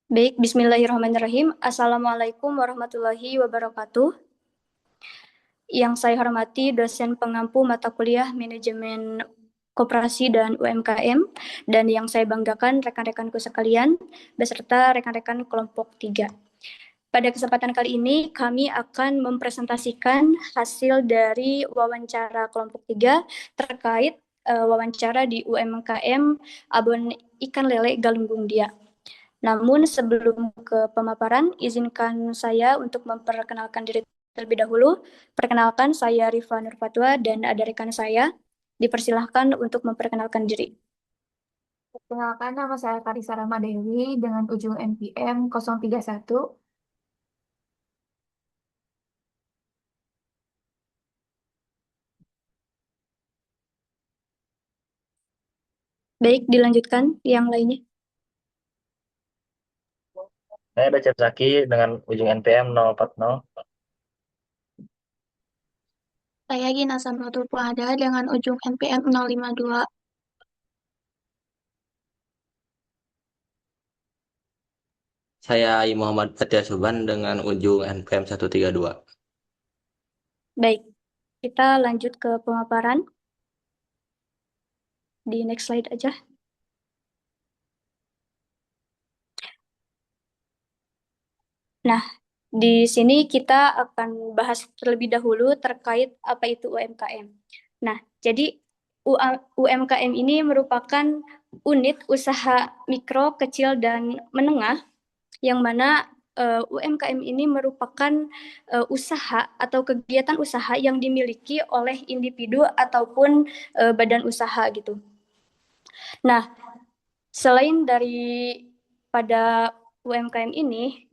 Baik, bismillahirrahmanirrahim. Assalamualaikum warahmatullahi wabarakatuh. Yang saya hormati dosen pengampu mata kuliah Manajemen Koperasi dan UMKM, dan yang saya banggakan rekan-rekanku sekalian, beserta rekan-rekan kelompok 3. Pada kesempatan kali ini, kami akan mempresentasikan hasil dari wawancara kelompok 3 terkait wawancara di UMKM Abon Ikan Lele Galunggung Dia. Namun sebelum ke pemaparan, izinkan saya untuk memperkenalkan diri terlebih dahulu. Perkenalkan, saya Rifa Nurfatwa dan ada rekan saya. Dipersilahkan untuk memperkenalkan diri. Perkenalkan, nama saya Karisa Ramadewi dengan ujung NPM 031. Baik, dilanjutkan yang lainnya. Saya Becep Zaki dengan ujung NPM 040. Saya Gina Samratul Puada dengan ujung NPM 052. Saya Muhammad Fatia Suban dengan ujung NPM 132. Baik, kita lanjut ke pemaparan. Di next slide aja. Nah, di sini kita akan bahas terlebih dahulu terkait apa itu UMKM. Nah, jadi UMKM ini merupakan unit usaha mikro, kecil, dan menengah yang mana UMKM ini merupakan usaha atau kegiatan usaha yang dimiliki oleh individu ataupun badan usaha gitu. Nah, selain dari pada UMKM ini,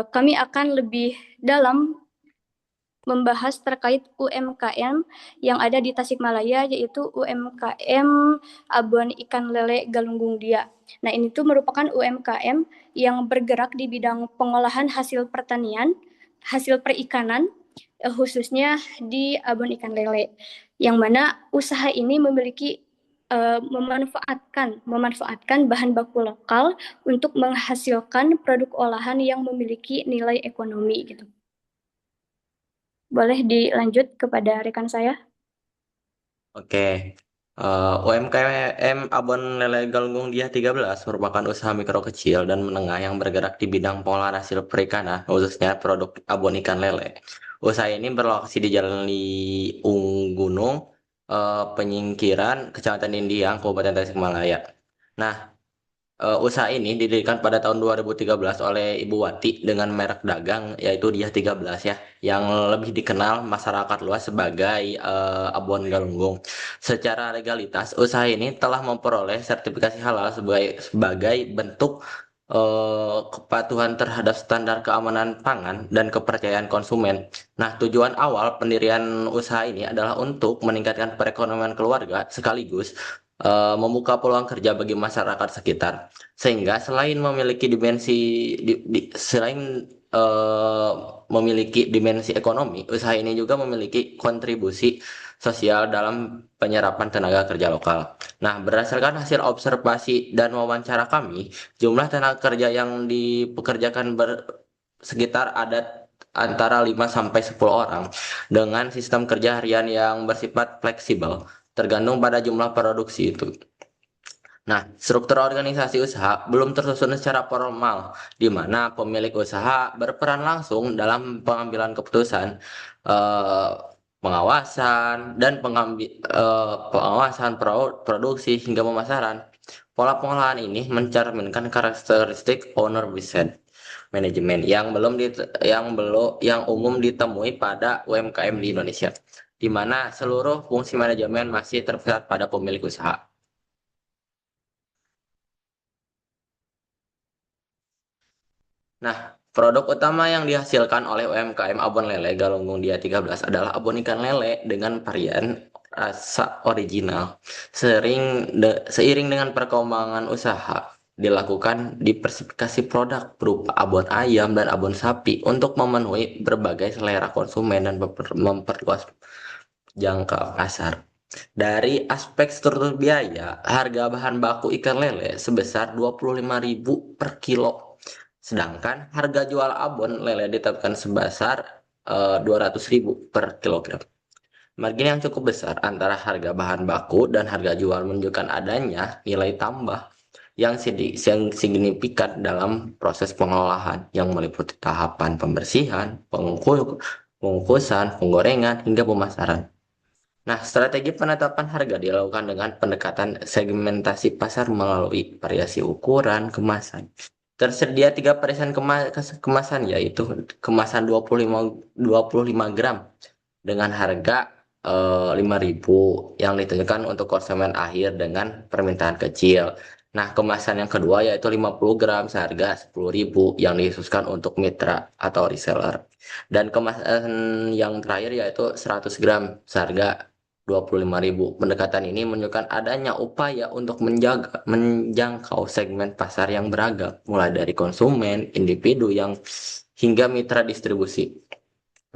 kami akan lebih dalam membahas terkait UMKM yang ada di Tasikmalaya, yaitu UMKM Abon Ikan Lele Galunggung Dia. Nah, ini tuh merupakan UMKM yang bergerak di bidang pengolahan hasil pertanian, hasil perikanan, khususnya di abon ikan lele, yang mana usaha ini memiliki memanfaatkan bahan baku lokal untuk menghasilkan produk olahan yang memiliki nilai ekonomi gitu. Boleh dilanjut kepada rekan saya? Oke. UMKM Abon Lele Galunggung Dia 13 merupakan usaha mikro kecil dan menengah yang bergerak di bidang pengolahan hasil perikanan, khususnya produk abon ikan lele. Usaha ini berlokasi di Jalan Gunung, Penyingkiran, Kecamatan Indiang, Kabupaten Tasikmalaya. Nah, usaha ini didirikan pada tahun 2013 oleh Ibu Wati dengan merek dagang yaitu Dia 13 ya, yang lebih dikenal masyarakat luas sebagai Abon Galunggung. Secara legalitas, usaha ini telah memperoleh sertifikasi halal sebagai bentuk kepatuhan terhadap standar keamanan pangan dan kepercayaan konsumen. Nah, tujuan awal pendirian usaha ini adalah untuk meningkatkan perekonomian keluarga sekaligus membuka peluang kerja bagi masyarakat sekitar. Sehingga selain memiliki selain eh, memiliki dimensi ekonomi, usaha ini juga memiliki kontribusi sosial dalam penyerapan tenaga kerja lokal. Nah, berdasarkan hasil observasi dan wawancara kami, jumlah tenaga kerja yang dipekerjakan sekitar ada antara 5 sampai 10 orang dengan sistem kerja harian yang bersifat fleksibel, tergantung pada jumlah produksi itu. Nah, struktur organisasi usaha belum tersusun secara formal, di mana pemilik usaha berperan langsung dalam pengambilan keputusan, eh, pengawasan, dan pengawasan produksi hingga pemasaran. Pola pengolahan ini mencerminkan karakteristik owner business manajemen yang umum ditemui pada UMKM di Indonesia, di mana seluruh fungsi manajemen masih terpusat pada pemilik usaha. Nah, produk utama yang dihasilkan oleh UMKM Abon Lele Galunggung Dia 13 adalah abon ikan lele dengan varian rasa original. Seiring dengan perkembangan usaha, dilakukan diversifikasi produk berupa abon ayam dan abon sapi untuk memenuhi berbagai selera konsumen dan memperluas jangka pasar. Dari aspek struktur biaya, harga bahan baku ikan lele sebesar 25.000 per kilo Sedangkan harga jual abon lele ditetapkan sebesar 200.000 per kilogram. Margin yang cukup besar antara harga bahan baku dan harga jual menunjukkan adanya nilai tambah yang signifikan dalam proses pengolahan yang meliputi tahapan pembersihan, pengukusan, penggorengan, hingga pemasaran. Nah, strategi penetapan harga dilakukan dengan pendekatan segmentasi pasar melalui variasi ukuran kemasan. Tersedia tiga varian kemasan, yaitu kemasan 25 gram dengan harga 5.000 yang ditentukan untuk konsumen akhir dengan permintaan kecil. Nah, kemasan yang kedua yaitu 50 gram seharga 10.000 yang dikhususkan untuk mitra atau reseller. Dan kemasan yang terakhir yaitu 100 gram seharga 25.000. Pendekatan ini menunjukkan adanya upaya untuk menjangkau segmen pasar yang beragam, mulai dari konsumen, individu yang hingga mitra distribusi.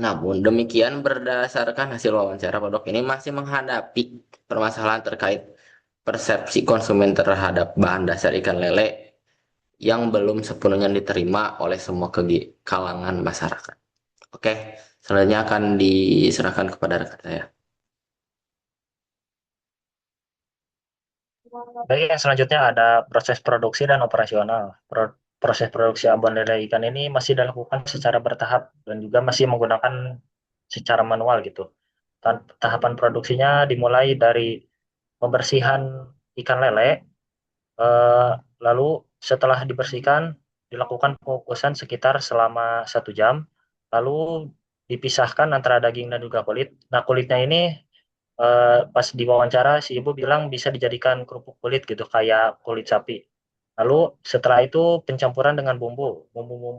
Namun demikian, berdasarkan hasil wawancara, produk ini masih menghadapi permasalahan terkait persepsi konsumen terhadap bahan dasar ikan lele yang belum sepenuhnya diterima oleh semua kalangan masyarakat. Oke, selanjutnya akan diserahkan kepada rekan saya. Baik, yang selanjutnya ada proses produksi dan operasional. Proses produksi abon lele ikan ini masih dilakukan secara bertahap dan juga masih menggunakan secara manual gitu. Tahapan produksinya dimulai dari pembersihan ikan lele, lalu setelah dibersihkan dilakukan pengukusan sekitar selama 1 jam, lalu dipisahkan antara daging dan juga kulit. Nah, kulitnya ini pas diwawancara si ibu bilang bisa dijadikan kerupuk kulit gitu kayak kulit sapi. Lalu setelah itu pencampuran dengan bumbu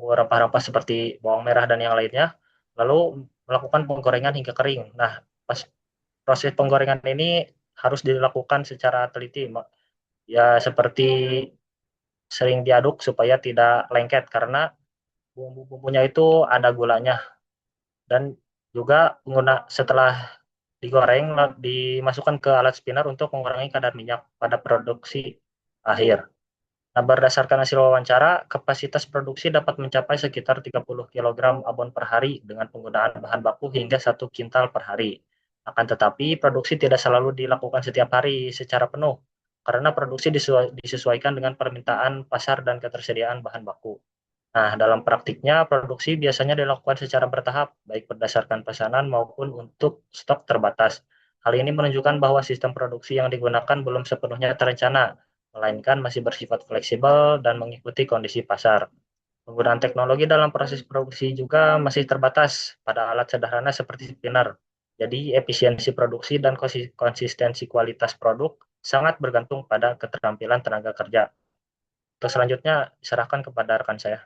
rempah-rempah seperti bawang merah dan yang lainnya. Lalu melakukan penggorengan hingga kering. Nah, pas proses penggorengan ini harus dilakukan secara teliti, ya seperti sering diaduk supaya tidak lengket karena bumbu-bumbunya itu ada gulanya, dan juga setelah digoreng dimasukkan ke alat spinner untuk mengurangi kadar minyak pada produksi akhir. Nah, berdasarkan hasil wawancara, kapasitas produksi dapat mencapai sekitar 30 kg abon per hari dengan penggunaan bahan baku hingga 1 kintal per hari. Akan tetapi, produksi tidak selalu dilakukan setiap hari secara penuh, karena produksi disesuaikan dengan permintaan pasar dan ketersediaan bahan baku. Nah, dalam praktiknya, produksi biasanya dilakukan secara bertahap, baik berdasarkan pesanan maupun untuk stok terbatas. Hal ini menunjukkan bahwa sistem produksi yang digunakan belum sepenuhnya terencana, melainkan masih bersifat fleksibel dan mengikuti kondisi pasar. Penggunaan teknologi dalam proses produksi juga masih terbatas pada alat sederhana seperti spinner. Jadi, efisiensi produksi dan konsistensi kualitas produk sangat bergantung pada keterampilan tenaga kerja. Terus selanjutnya, diserahkan kepada rekan saya.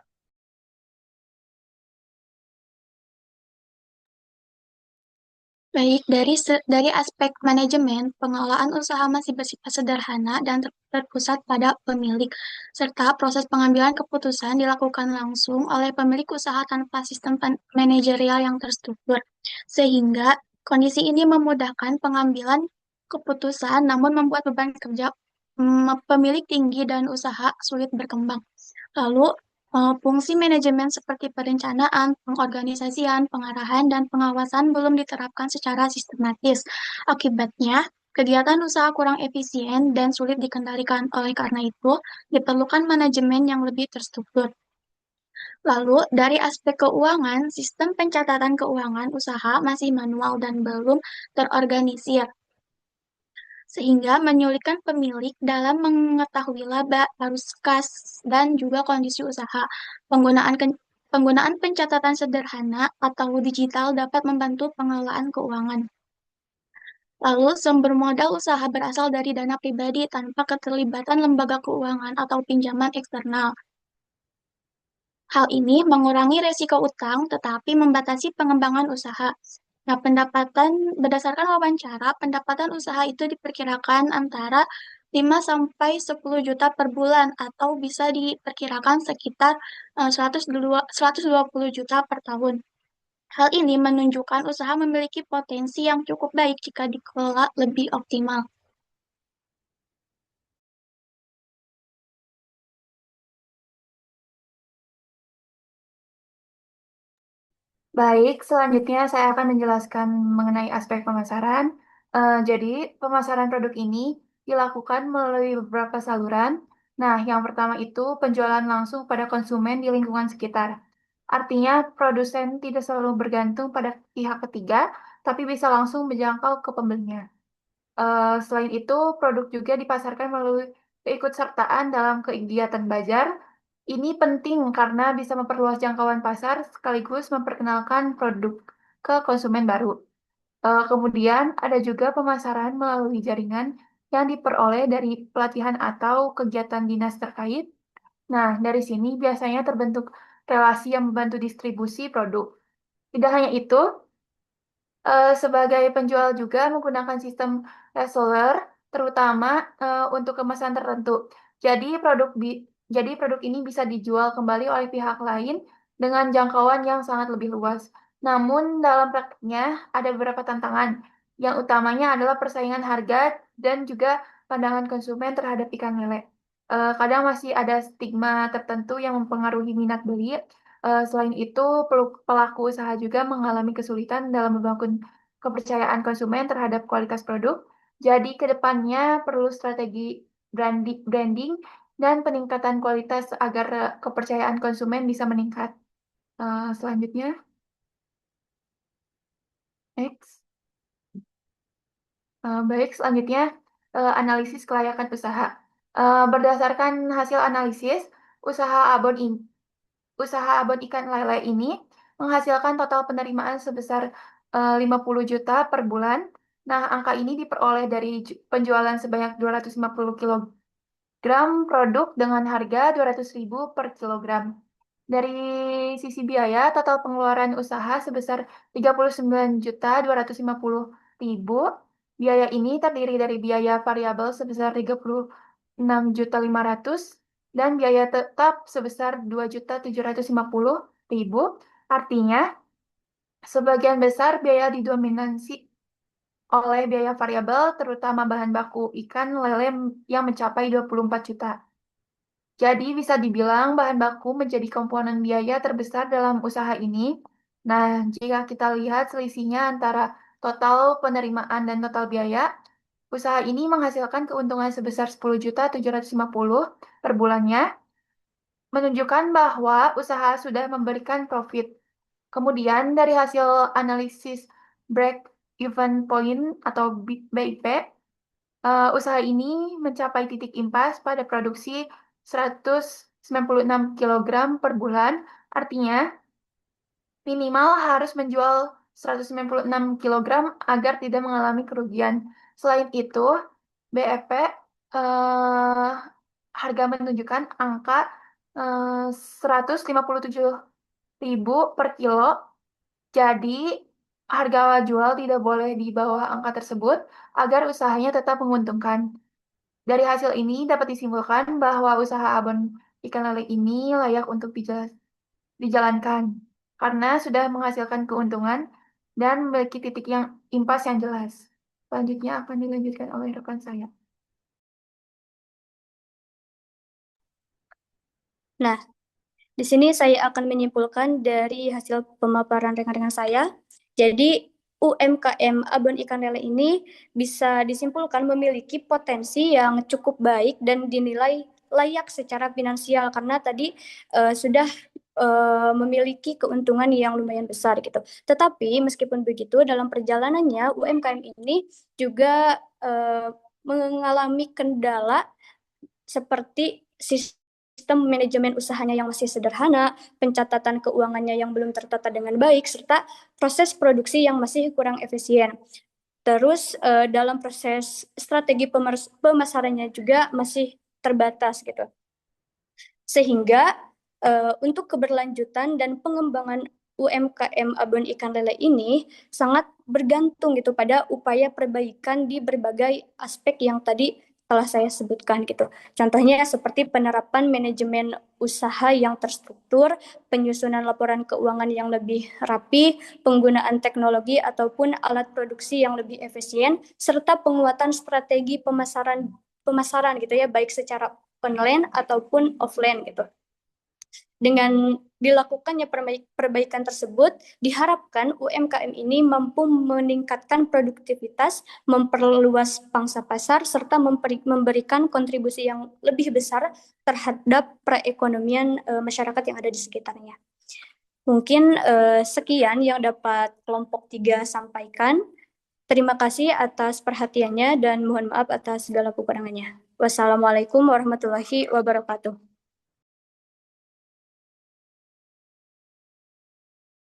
Baik, dari aspek manajemen, pengelolaan usaha masih bersifat sederhana dan terpusat pada pemilik, serta proses pengambilan keputusan dilakukan langsung oleh pemilik usaha tanpa sistem manajerial yang terstruktur. Sehingga kondisi ini memudahkan pengambilan keputusan namun membuat beban kerja pemilik tinggi dan usaha sulit berkembang. Lalu, fungsi manajemen seperti perencanaan, pengorganisasian, pengarahan, dan pengawasan belum diterapkan secara sistematis. Akibatnya, kegiatan usaha kurang efisien dan sulit dikendalikan. Oleh karena itu, diperlukan manajemen yang lebih terstruktur. Lalu, dari aspek keuangan, sistem pencatatan keuangan usaha masih manual dan belum terorganisir, sehingga menyulitkan pemilik dalam mengetahui laba, arus kas, dan juga kondisi usaha. Penggunaan pencatatan sederhana atau digital dapat membantu pengelolaan keuangan. Lalu, sumber modal usaha berasal dari dana pribadi tanpa keterlibatan lembaga keuangan atau pinjaman eksternal. Hal ini mengurangi resiko utang tetapi membatasi pengembangan usaha. Nah, berdasarkan wawancara, pendapatan usaha itu diperkirakan antara 5 sampai 10 juta per bulan atau bisa diperkirakan sekitar 120 juta per tahun. Hal ini menunjukkan usaha memiliki potensi yang cukup baik jika dikelola lebih optimal. Baik, selanjutnya saya akan menjelaskan mengenai aspek pemasaran. Jadi, pemasaran produk ini dilakukan melalui beberapa saluran. Nah, yang pertama itu penjualan langsung pada konsumen di lingkungan sekitar. Artinya, produsen tidak selalu bergantung pada pihak ketiga, tapi bisa langsung menjangkau ke pembelinya. Selain itu, produk juga dipasarkan melalui keikutsertaan dalam kegiatan bazar. Ini penting karena bisa memperluas jangkauan pasar sekaligus memperkenalkan produk ke konsumen baru. Kemudian ada juga pemasaran melalui jaringan yang diperoleh dari pelatihan atau kegiatan dinas terkait. Nah, dari sini biasanya terbentuk relasi yang membantu distribusi produk. Tidak hanya itu, sebagai penjual juga menggunakan sistem reseller, terutama untuk kemasan tertentu. Jadi jadi produk ini bisa dijual kembali oleh pihak lain dengan jangkauan yang sangat lebih luas. Namun dalam praktiknya ada beberapa tantangan. Yang utamanya adalah persaingan harga dan juga pandangan konsumen terhadap ikan lele. Kadang masih ada stigma tertentu yang mempengaruhi minat beli. Selain itu, pelaku usaha juga mengalami kesulitan dalam membangun kepercayaan konsumen terhadap kualitas produk. Jadi, ke depannya perlu strategi branding dan peningkatan kualitas agar kepercayaan konsumen bisa meningkat. Selanjutnya, next. Baik, selanjutnya analisis kelayakan usaha. Berdasarkan hasil analisis, usaha abon usaha abon ikan lele ini menghasilkan total penerimaan sebesar 50 juta per bulan. Nah, angka ini diperoleh dari penjualan sebanyak 250 kilogram produk dengan harga 200.000 per kilogram. Dari sisi biaya, total pengeluaran usaha sebesar 39.250.000. Biaya ini terdiri dari biaya variabel sebesar 36.500 dan biaya tetap sebesar 2.750.000. Artinya, sebagian besar biaya didominasi oleh biaya variabel, terutama bahan baku ikan lele yang mencapai 24 juta. Jadi bisa dibilang bahan baku menjadi komponen biaya terbesar dalam usaha ini. Nah, jika kita lihat selisihnya antara total penerimaan dan total biaya, usaha ini menghasilkan keuntungan sebesar 10.750 per bulannya, menunjukkan bahwa usaha sudah memberikan profit. Kemudian dari hasil analisis break even point atau BIP, usaha ini mencapai titik impas pada produksi 196 kilogram per bulan, artinya minimal harus menjual 196 kilogram agar tidak mengalami kerugian. Selain itu, BEP harga menunjukkan angka 157.000 per kilo. Jadi, harga jual tidak boleh di bawah angka tersebut agar usahanya tetap menguntungkan. Dari hasil ini dapat disimpulkan bahwa usaha abon ikan lele ini layak untuk dijalankan karena sudah menghasilkan keuntungan dan memiliki titik yang impas yang jelas. Selanjutnya akan dilanjutkan oleh rekan saya. Nah, di sini saya akan menyimpulkan dari hasil pemaparan rekan-rekan saya. Jadi, UMKM abon ikan lele ini bisa disimpulkan memiliki potensi yang cukup baik dan dinilai layak secara finansial karena tadi sudah memiliki keuntungan yang lumayan besar gitu. Tetapi meskipun begitu dalam perjalanannya UMKM ini juga mengalami kendala seperti sistem manajemen usahanya yang masih sederhana, pencatatan keuangannya yang belum tertata dengan baik, serta proses produksi yang masih kurang efisien. Terus dalam proses strategi pemasarannya juga masih terbatas gitu. Sehingga untuk keberlanjutan dan pengembangan UMKM abon ikan lele ini sangat bergantung gitu pada upaya perbaikan di berbagai aspek yang tadi telah saya sebutkan gitu. Contohnya seperti penerapan manajemen usaha yang terstruktur, penyusunan laporan keuangan yang lebih rapi, penggunaan teknologi ataupun alat produksi yang lebih efisien, serta penguatan strategi pemasaran gitu ya, baik secara online ataupun offline gitu. Dengan dilakukannya perbaikan tersebut, diharapkan UMKM ini mampu meningkatkan produktivitas, memperluas pangsa pasar, serta memberikan kontribusi yang lebih besar terhadap perekonomian masyarakat yang ada di sekitarnya. Mungkin sekian yang dapat kelompok 3 sampaikan. Terima kasih atas perhatiannya dan mohon maaf atas segala kekurangannya. Wassalamualaikum warahmatullahi wabarakatuh.